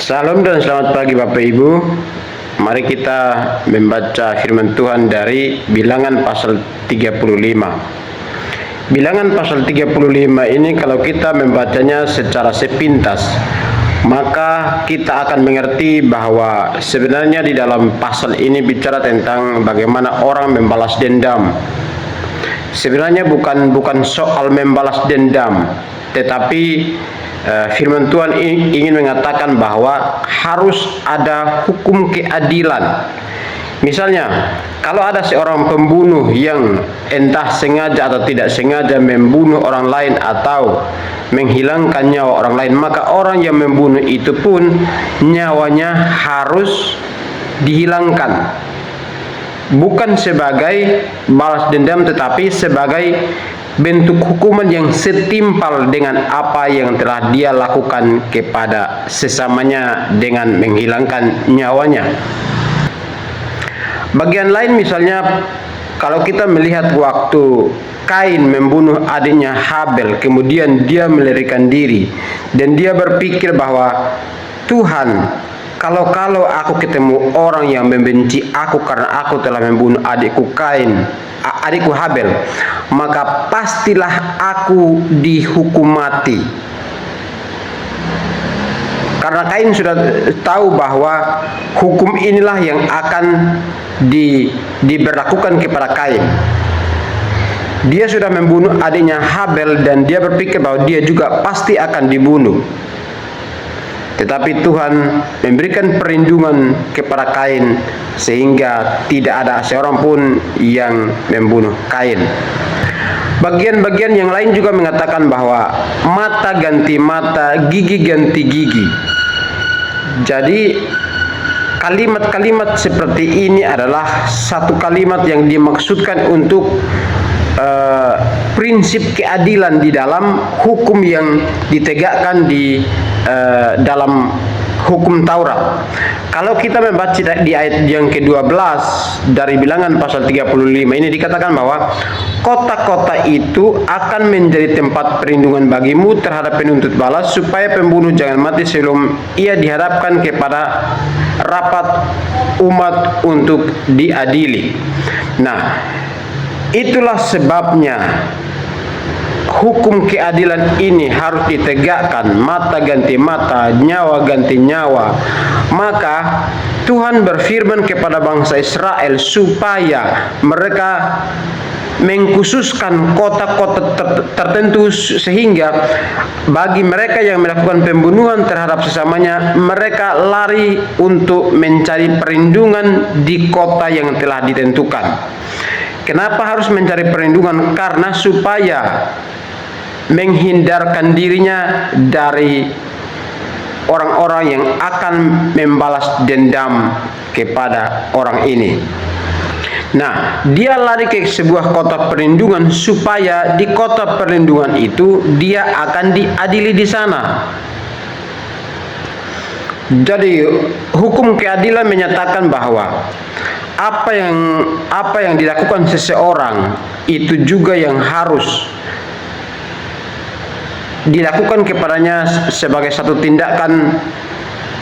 Salam dan selamat pagi Bapak Ibu. Mari kita membaca firman Tuhan dari Bilangan pasal 35. Bilangan pasal 35 ini kalau kita membacanya secara sepintas, maka kita akan mengerti bahwa sebenarnya di dalam pasal ini bicara tentang bagaimana orang membalas dendam. Sebenarnya bukan soal membalas dendam, tetapi firman Tuhan ingin mengatakan bahwa harus ada hukum keadilan. Misalnya, kalau ada seorang pembunuh yang entah sengaja atau tidak sengaja membunuh orang lain atau menghilangkan nyawa orang lain, maka orang yang membunuh itu pun nyawanya harus dihilangkan. Bukan sebagai balas dendam, tetapi sebagai bentuk hukuman yang setimpal dengan apa yang telah dia lakukan kepada sesamanya dengan menghilangkan nyawanya. Bagian lain misalnya, kalau kita melihat waktu Kain membunuh adiknya Habel, kemudian dia melarikan diri dan dia berpikir bahwa Tuhan, kalau aku ketemu orang yang membenci aku karena aku telah membunuh adikku Habel, maka pastilah aku dihukum mati. Karena Kain sudah tahu bahwa hukum inilah yang akan diberlakukan kepada Kain. Dia sudah membunuh adiknya Habel dan dia berpikir bahwa dia juga pasti akan dibunuh. Tetapi Tuhan memberikan perlindungan kepada Kain sehingga tidak ada seorang pun yang membunuh Kain. Bagian-bagian yang lain juga mengatakan bahwa mata ganti mata, gigi ganti gigi. Jadi kalimat-kalimat seperti ini adalah satu kalimat yang dimaksudkan untuk prinsip keadilan di dalam hukum yang ditegakkan di dalam hukum Taurat. Kalau kita membaca di ayat yang ke-12 dari Bilangan pasal 35 ini dikatakan bahwa kota-kota itu akan menjadi tempat perlindungan bagimu terhadap penuntut balas, supaya pembunuh jangan mati sebelum ia dihadapkan kepada rapat umat untuk diadili. Nah, itulah sebabnya hukum keadilan ini harus ditegakkan, mata ganti mata, nyawa ganti nyawa. Maka Tuhan berfirman kepada bangsa Israel supaya mereka mengkhususkan kota-kota tertentu, sehingga bagi mereka yang melakukan pembunuhan terhadap sesamanya, mereka lari untuk mencari perlindungan di kota yang telah ditentukan. Kenapa harus mencari perlindungan? Karena supaya menghindarkan dirinya dari orang-orang yang akan membalas dendam kepada orang ini. Nah, dia lari ke sebuah kota perlindungan supaya di kota perlindungan itu dia akan diadili di sana. Jadi hukum keadilan menyatakan bahwa apa yang dilakukan seseorang itu juga yang harus dilakukan kepadanya sebagai satu tindakan,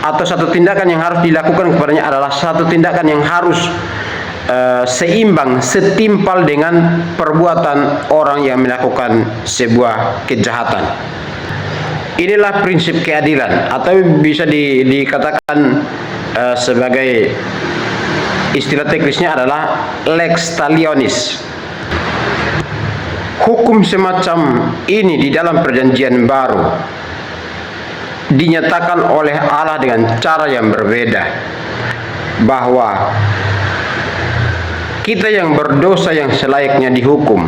atau satu tindakan yang harus dilakukan kepadanya adalah satu tindakan yang harus seimbang, setimpal dengan perbuatan orang yang melakukan sebuah kejahatan. Inilah prinsip keadilan, atau bisa dikatakan sebagai istilah teknisnya adalah lex talionis. Hukum semacam ini di dalam perjanjian baru dinyatakan oleh Allah dengan cara yang berbeda, bahwa kita yang berdosa yang selayaknya dihukum.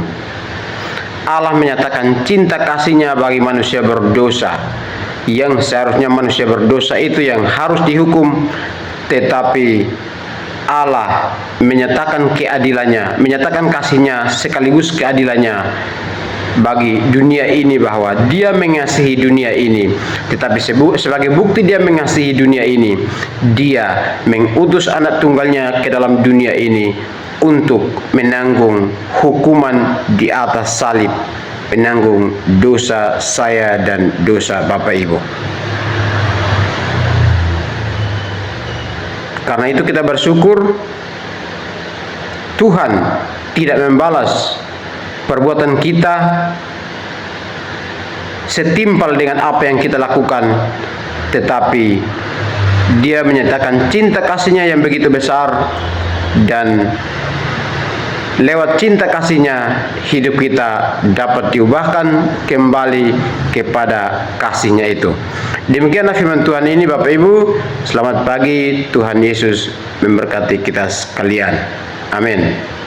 Allah menyatakan cinta kasih-Nya bagi manusia berdosa, yang seharusnya manusia berdosa itu yang harus dihukum, tetapi Allah menyatakan keadilannya, menyatakan kasih-Nya sekaligus keadilannya bagi dunia ini, bahwa Dia mengasihi dunia ini. Tetapi sebagai bukti Dia mengasihi dunia ini, Dia mengutus anak tunggalnya ke dalam dunia ini untuk menanggung hukuman di atas salib, menanggung dosa saya dan dosa Bapak Ibu. Karena itu kita bersyukur Tuhan tidak membalas perbuatan kita setimpal dengan apa yang kita lakukan, tetapi Dia menyatakan cinta kasih-Nya yang begitu besar, dan lewat cinta kasih-Nya hidup kita dapat diubahkan kembali kepada kasih-Nya itu. Demikianlah firman Tuhan ini, Bapak Ibu. Selamat pagi, Tuhan Yesus memberkati kita sekalian. Amin.